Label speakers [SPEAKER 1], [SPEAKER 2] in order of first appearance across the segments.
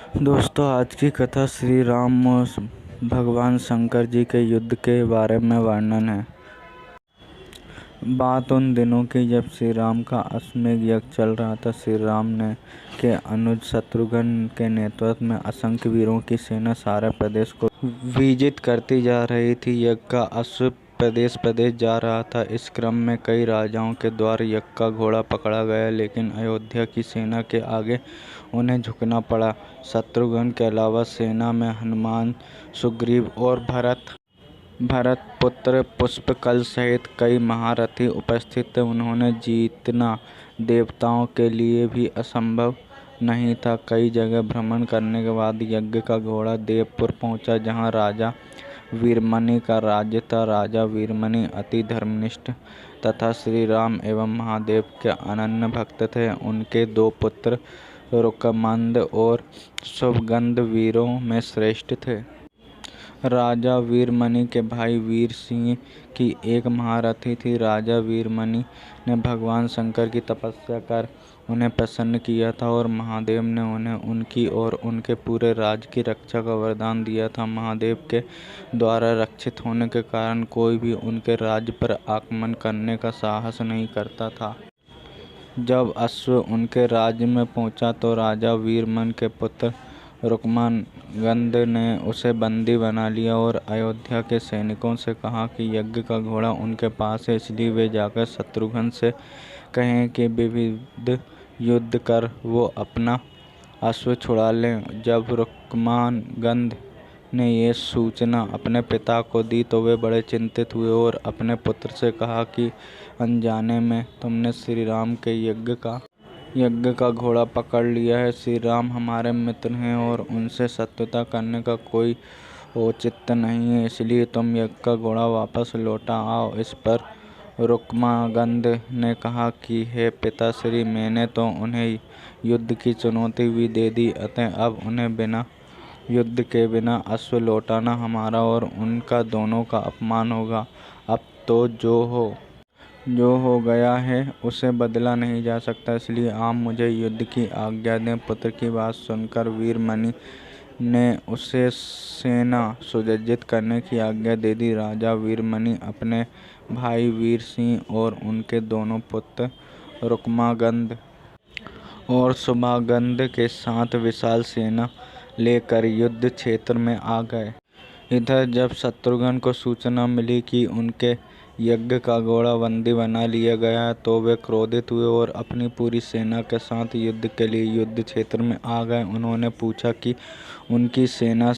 [SPEAKER 1] दोस्तों, आज की कथा श्री राम और भगवान शंकर जी के युद्ध के बारे में वर्णन है। बात उन दिनों की जब श्री राम का अश्वमेध यज्ञ चल रहा था। श्री राम ने के अनुज शत्रुघ्न के नेतृत्व में असंख्य वीरों की सेना सारे प्रदेश को विजित करती जा रही थी। यज्ञ का अश्व प्रदेश प्रदेश जा रहा था। इस क्रम में कई राजाओं के द्वारा यज्ञ का घोड़ा पकड़ा गया, लेकिन अयोध्या की सेना के आगे उन्हें झुकना पड़ा। शत्रुघ्न के अलावा सेना में हनुमान, सुग्रीव और भरत पुत्र पुष्पकल सहित कई महारथी उपस्थित थे। उन्होंने जीतना देवताओं के लिए भी असंभव नहीं था। कई जगह भ्रमण करने के बाद यज्ञ का घोड़ा देवपुर पहुंचा, जहां राजा वीरमणि का राज्य था। राजा वीरमणि अति धर्मनिष्ठ तथा श्री राम एवं महादेव के अनन्य भक्त थे। उनके दो पुत्र रुकमंद और शुभगंध वीरों में श्रेष्ठ थे। राजा वीरमणि के भाई वीर सिंह की एक महारथी थी। राजा वीरमणि ने भगवान शंकर की तपस्या कर उन्हें प्रसन्न किया था और महादेव ने उन्हें उनकी और उनके पूरे राज्य की रक्षा का वरदान दिया था। महादेव के द्वारा रक्षित होने के कारण कोई भी उनके राज्य पर आक्रमण करने का साहस नहीं करता था। जब अश्व उनके राज्य में पहुंचा तो राजा वीरमन के पुत्र रुकमगंध ने उसे बंदी बना लिया और अयोध्या के सैनिकों से कहा कि यज्ञ का घोड़ा उनके पास है, इसलिए वे जाकर शत्रुघ्न से कहें कि विविध युद्ध कर वो अपना अश्व छुड़ा लें। जब रुकमगंध ने ये सूचना अपने पिता को दी तो वे बड़े चिंतित हुए और अपने पुत्र से कहा कि अनजाने में तुमने श्री राम के यज्ञ का घोड़ा पकड़ लिया है। श्री राम हमारे मित्र हैं और उनसे शत्रुता करने का कोई औचित्य नहीं है, इसलिए तुम यज्ञ का घोड़ा वापस लौटा आओ। इस पर रुकमगंध ने कहा कि हे पिताश्री, मैंने तो उन्हें युद्ध की चुनौती भी दे दी, अतः अब उन्हें बिना युद्ध के बिना अश्व लौटाना हमारा और उनका दोनों का अपमान होगा। अब तो जो हो गया है उसे बदला नहीं जा सकता, इसलिए आप मुझे युद्ध की आज्ञा दें। पुत्र की बात सुनकर वीरमणि ने उसे सेना सुसज्जित करने की आज्ञा दे दी। राजा वीरमणि अपने भाई वीर सिंह और उनके दोनों पुत्र रुकमगंध और शुभगंध के साथ विशाल सेना लेकर युद्ध क्षेत्र में आ गए। इधर जब शत्रुघ्न को सूचना मिली कि उनके यज्ञ का घोड़ा बंदी बना लिया गया है तो वे क्रोधित हुए और अपनी पूरी सेना के साथ युद्ध के लिए युद्ध क्षेत्र में आ गए। उन्होंने पूछा कि उनकी सेना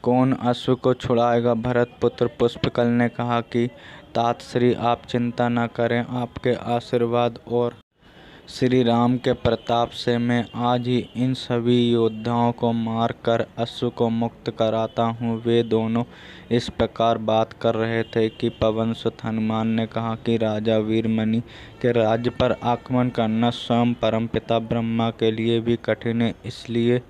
[SPEAKER 1] कौन अश्व को छुड़ाएगा। भरत पुत्र पुष्पकल ने कहा कि तातश्री, आप चिंता न करें, आपके आशीर्वाद और श्री राम के प्रताप से मैं आज ही इन सभी योद्धाओं को मार कर अश्व को मुक्त कराता हूँ। वे दोनों इस प्रकार बात कर रहे थे कि पवनसुत हनुमान ने कहा कि राजा वीरमणि के राज्य पर आक्रमण करना स्वयं परमपिता ब्रह्मा के लिए भी कठिन है, इसलिए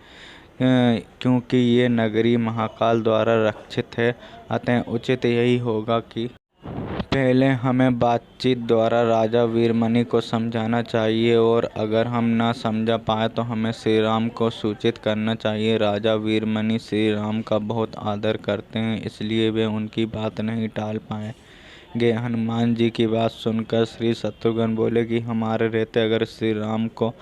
[SPEAKER 1] क्योंकि ये नगरी महाकाल द्वारा रक्षित है, अतः उचित यही होगा कि पहले हमें बातचीत द्वारा राजा वीरमणि को समझाना चाहिए और अगर हम न समझा पाए तो हमें श्री राम को सूचित करना चाहिए। राजा वीरमणि श्री राम का बहुत आदर करते हैं, इसलिए वे उनकी बात नहीं टाल पाएंगे। हनुमान जी की बात सुनकर श्री शत्रुघ्न बोले कि हमारे रहते अगर श्री राम को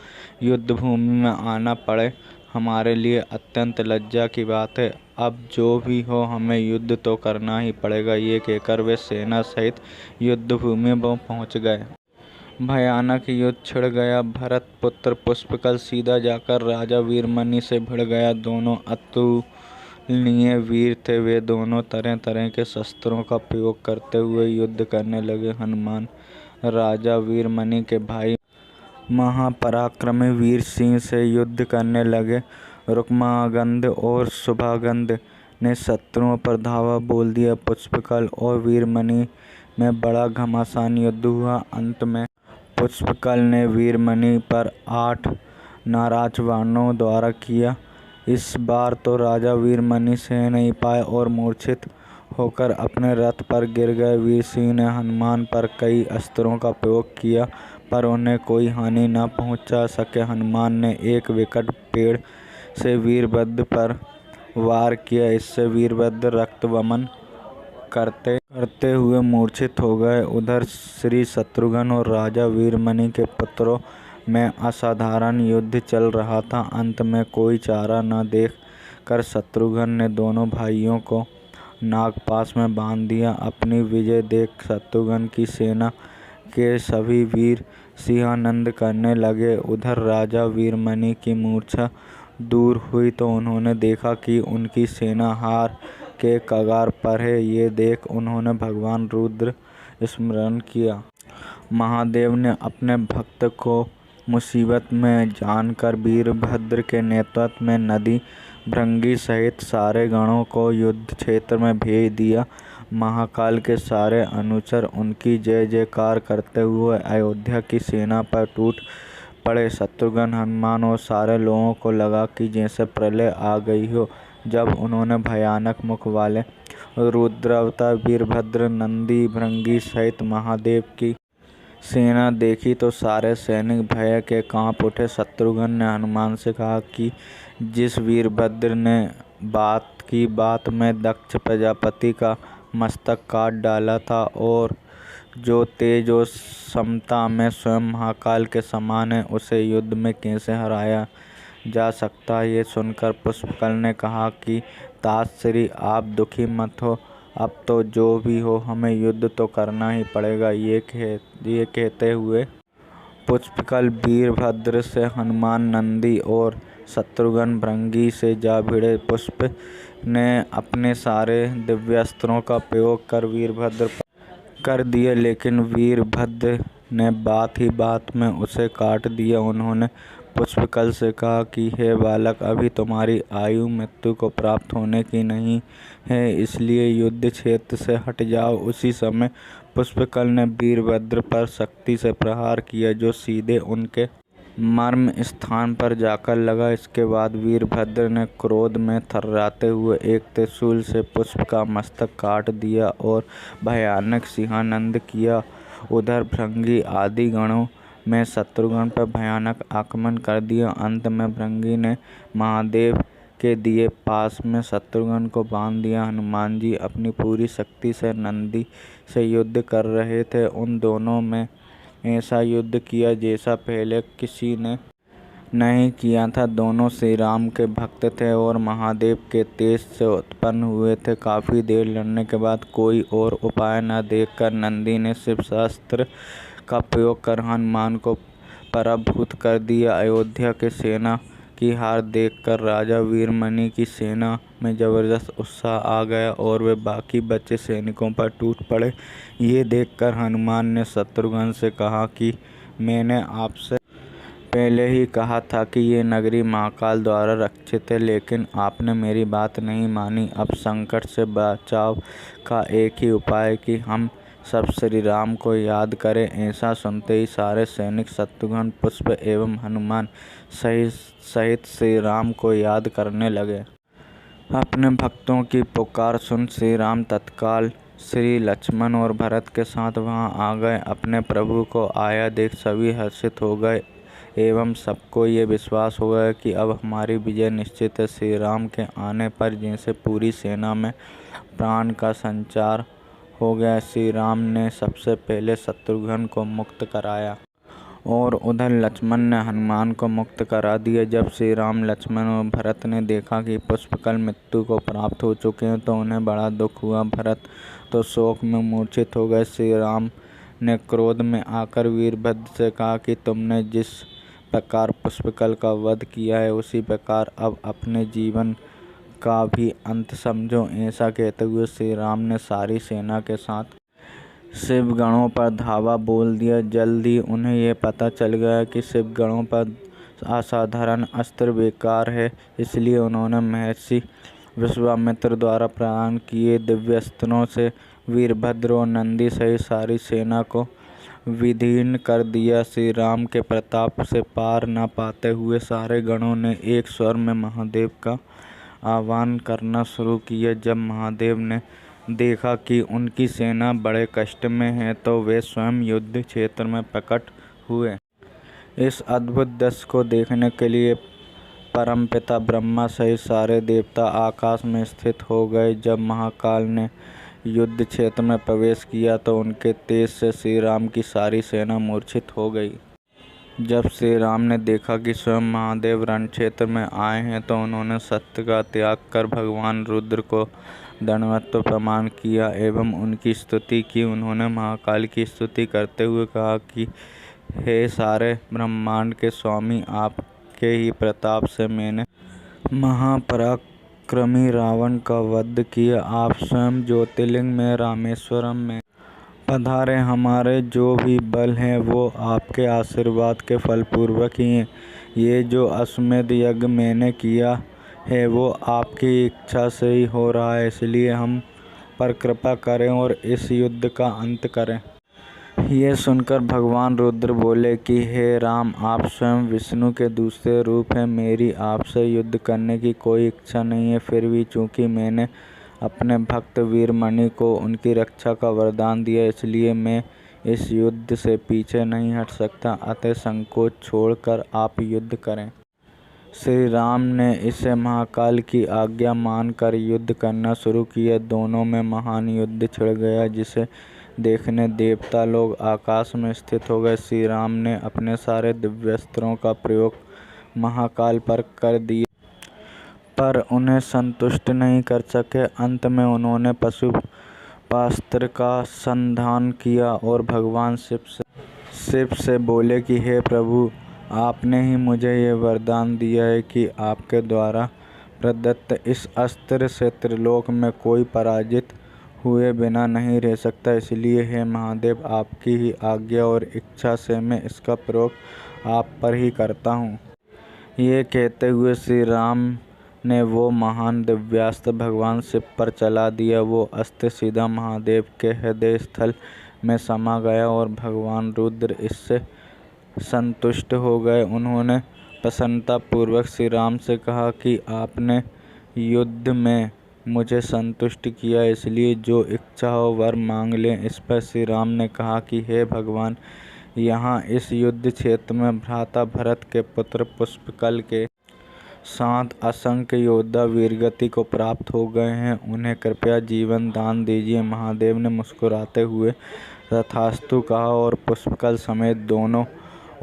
[SPEAKER 1] युद्ध भूमि में आना पड़े हमारे लिए अत्यंत लज्जा की बात है। अब जो भी हो हमें युद्ध तो करना ही पड़ेगा। ये कहकर वे सेना सहित युद्ध भूमि में पहुंच गए। भयानक युद्ध छिड़ गया। भरत पुत्र पुष्पकल सीधा जाकर राजा वीरमणि से भिड़ गया। दोनों अतुलनीय वीर थे। वे दोनों तरह तरह के शस्त्रों का प्रयोग करते हुए युद्ध करने लगे। हनुमान राजा वीरमणि के भाई महापराक्रमी वीर सिंह से युद्ध करने लगे। रुकमगंध और शुभगंध ने शत्रुओं पर धावा बोल दिया। पुष्पकल और वीरमणि में बड़ा घमासान युद्ध हुआ। अंत में पुष्पकल ने वीरमणि पर 8 नाराज बाणों द्वारा किया। इस बार तो राजा वीरमणि सह नहीं पाए और मूर्छित होकर अपने रथ पर गिर गए। वीर सिंह ने हनुमान पर कई अस्त्रों का प्रयोग किया पर उन्हें कोई हानि न पहुंचा सके। हनुमान ने एक विकट पेड़ से वीरभद्र पर वार किया। इससे वीरभद्र रक्तवमन करते हुए मूर्छित हो गए। उधर श्री शत्रुघ्न और राजा वीरमणि के पुत्रों में असाधारण युद्ध चल रहा था। अंत में कोई चारा न देख कर शत्रुघ्न ने दोनों भाइयों को नागपाश में बांध दिया। अपनी विजय देख शत्रुघ्न की सेना के सभी वीर सिंहानंद करने लगे। उधर राजा वीरमणि की मूर्छा दूर हुई तो उन्होंने देखा कि उनकी सेना हार के कगार पर है। ये देख उन्होंने भगवान रुद्र स्मरण किया। महादेव ने अपने भक्त को मुसीबत में जानकर वीरभद्र के नेतृत्व में नदी भृंगी सहित सारे गणों को युद्ध क्षेत्र में भेज दिया। महाकाल के सारे अनुचर उनकी जय जयकार करते हुए अयोध्या की सेना पर टूट पड़े। शत्रुघ्न, हनुमान और सारे लोगों को लगा कि जैसे प्रलय आ गई हो। जब उन्होंने भयानक मुख वाले रुद्रावतार वीरभद्र, नंदी भृंगी सहित महादेव की सेना देखी तो सारे सैनिक भय के कांप उठे। शत्रुघ्न ने हनुमान से कहा कि जिस वीरभद्र ने बात में दक्ष प्रजापति का मस्तक काट डाला था और जो तेज और समता में स्वयं महाकाल के समान है, उसे युद्ध में कैसे हराया जा सकता है। ये सुनकर पुष्पकल ने कहा कि तात श्री, आप दुखी मत हो। अब तो जो भी हो हमें युद्ध तो करना ही पड़ेगा। ये कहते हुए पुष्पकल वीरभद्र से हनुमान, नंदी और शत्रुघ्न भृंगी से जा भिड़े। पुष्प ने अपने सारे दिव्यास्त्रों का प्रयोग कर वीरभद्र पर कर दिया, लेकिन वीरभद्र ने बात ही बात में उसे काट दिया। उन्होंने पुष्पकल से कहा कि हे बालक, अभी तुम्हारी आयु मृत्यु को प्राप्त होने की नहीं है, इसलिए युद्ध क्षेत्र से हट जाओ। उसी समय पुष्पकल ने वीरभद्र पर शक्ति से प्रहार किया, जो सीधे उनके मर्म स्थान पर जाकर लगा। इसके बाद वीरभद्र ने क्रोध में थर्राते हुए एक त्रिशूल से पुष्प का मस्तक काट दिया और भयानक सिंहानंद किया। उधर भृंगी आदि गणों में शत्रुघ्न पर भयानक आक्रमण कर दिया। अंत में भृंगी ने महादेव के दिए पास में शत्रुघ्न को बांध दिया। हनुमान जी अपनी पूरी शक्ति से नंदी से युद्ध कर रहे थे। उन दोनों में ऐसा युद्ध किया जैसा पहले किसी ने नहीं किया था। दोनों श्री राम के भक्त थे और महादेव के तेज से उत्पन्न हुए थे। काफ़ी देर लड़ने के बाद कोई और उपाय न देखकर नंदी ने शिवशास्त्र का प्रयोग कर हनुमान को पराभूत कर दिया। अयोध्या के सेना की हार देखकर राजा वीरमणि की सेना में जबरदस्त उत्साह आ गया और वे बाकी बचे सैनिकों पर टूट पड़े। ये देखकर हनुमान ने शत्रुघ्न से कहा कि मैंने आपसे पहले ही कहा था कि ये नगरी महाकाल द्वारा रक्षित है, लेकिन आपने मेरी बात नहीं मानी। अब संकट से बचाव का एक ही उपाय है कि हम सब श्री राम को याद करें। ऐसा सुनते ही सारे सैनिक शत्रुघ्न, पुष्प एवं हनुमान सहित श्री राम को याद करने लगे। अपने भक्तों की पुकार सुन श्री राम तत्काल श्री लक्ष्मण और भरत के साथ वहां आ गए। अपने प्रभु को आया देख सभी हर्षित हो गए एवं सबको ये विश्वास हो गया कि अब हमारी विजय निश्चित है। श्री राम के आने पर जैसे पूरी सेना में प्राण का संचार हो गया। श्री राम ने सबसे पहले शत्रुघ्न को मुक्त कराया और उधर लक्ष्मण ने हनुमान को मुक्त करा दिया। जब श्री राम, लक्ष्मण और भरत ने देखा कि पुष्पकल मृत्यु को प्राप्त हो चुके हैं तो उन्हें बड़ा दुख हुआ। भरत तो शोक में मूर्छित हो गए। श्री राम ने क्रोध में आकर वीरभद्र से कहा कि तुमने जिस प्रकार पुष्पकल का वध किया है, उसी प्रकार अब अपने जीवन का भी अंत समझो। ऐसा कहते हुए श्री राम ने सारी सेना के साथ शिवगणों पर धावा बोल दिया। जल्द ही उन्हें यह पता चल गया कि शिवगणों पर असाधारण अस्त्र बेकार है, इसलिए उन्होंने महर्षि विश्वामित्र द्वारा प्रदान किए दिव्यास्त्रों से वीरभद्र और नंदी सहित सारी सेना को विदीर्ण कर दिया। श्री राम के प्रताप से पार न पाते हुए सारे गणों ने एक स्वर में महादेव का आह्वान करना शुरू किया। जब महादेव ने देखा कि उनकी सेना बड़े कष्ट में है तो वे स्वयं युद्ध क्षेत्र में प्रकट हुए। इस अद्भुत दृश्य को देखने के लिए परमपिता ब्रह्मा सहित सारे देवता आकाश में स्थित हो गए। जब महाकाल ने युद्ध क्षेत्र में प्रवेश किया तो उनके तेज से श्री राम की सारी सेना मूर्छित हो गई। जब श्री राम ने देखा कि स्वयं महादेव रण क्षेत्र में आए हैं तो उन्होंने सत्य का त्याग कर भगवान रुद्र को दंडवत प्रणाम किया एवं उनकी स्तुति की। उन्होंने महाकाल की स्तुति करते हुए कहा कि हे सारे ब्रह्मांड के स्वामी, आपके ही प्रताप से मैंने महापराक्रमी रावण का वध किया। आप स्वयं ज्योतिर्लिंग में रामेश्वरम में पधारे। हमारे जो भी बल हैं वो आपके आशीर्वाद के फलपूर्वक ही हैं। ये जो अश्वमेध यज्ञ मैंने किया है वो आपकी इच्छा से ही हो रहा है, इसलिए हम पर कृपा करें और इस युद्ध का अंत करें। ये सुनकर भगवान रुद्र बोले कि हे राम, आप स्वयं विष्णु के दूसरे रूप हैं। मेरी आपसे युद्ध करने की कोई इच्छा नहीं है, फिर भी चूंकि मैंने अपने भक्त वीरमणि को उनकी रक्षा का वरदान दिया, इसलिए मैं इस युद्ध से पीछे नहीं हट सकता। अतः संकोच छोड़कर आप युद्ध करें। श्री राम ने इसे महाकाल की आज्ञा मानकर युद्ध करना शुरू किया। दोनों में महान युद्ध छिड़ गया, जिसे देखने देवता लोग आकाश में स्थित हो गए। श्री राम ने अपने सारे दिव्यास्त्रों का प्रयोग महाकाल पर कर दिया, पर उन्हें संतुष्ट नहीं कर सके। अंत में उन्होंने पाशुपतास्त्र का संधान किया और भगवान शिव से बोले कि हे प्रभु, आपने ही मुझे ये वरदान दिया है कि आपके द्वारा प्रदत्त इस अस्त्र से त्रिलोक में कोई पराजित हुए बिना नहीं रह सकता। इसलिए हे महादेव, आपकी ही आज्ञा और इच्छा से मैं इसका प्रयोग आप पर ही करता हूँ। ये कहते हुए श्री राम ने वो महान दिव्यास्त्र भगवान शिव पर चला दिया। वो अस्त्र सीधा महादेव के हृदय स्थल में समा गया और भगवान रुद्र इससे संतुष्ट हो गए। उन्होंने प्रसन्नतापूर्वक श्री राम से कहा कि आपने युद्ध में मुझे संतुष्ट किया, इसलिए जो इच्छा हो वर मांग लें। इस पर श्री राम ने कहा कि हे भगवान, यहाँ इस युद्ध क्षेत्र में भ्राता भरत के पुत्र पुष्पकल के साथ असंख्य योद्धा वीरगति को प्राप्त हो गए हैं, उन्हें कृपया जीवन दान दीजिए। महादेव ने मुस्कुराते हुए तथास्तु कहा और पुष्पकल समेत दोनों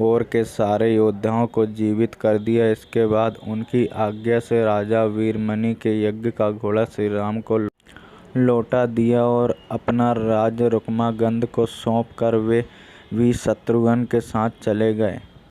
[SPEAKER 1] ओर के सारे योद्धाओं को जीवित कर दिया। इसके बाद उनकी आज्ञा से राजा वीरमणि के यज्ञ का घोड़ा श्री राम को लौटा दिया और अपना राज्य रुक्मागंध को सौंप कर वे भी शत्रुघ्न के साथ चले गए।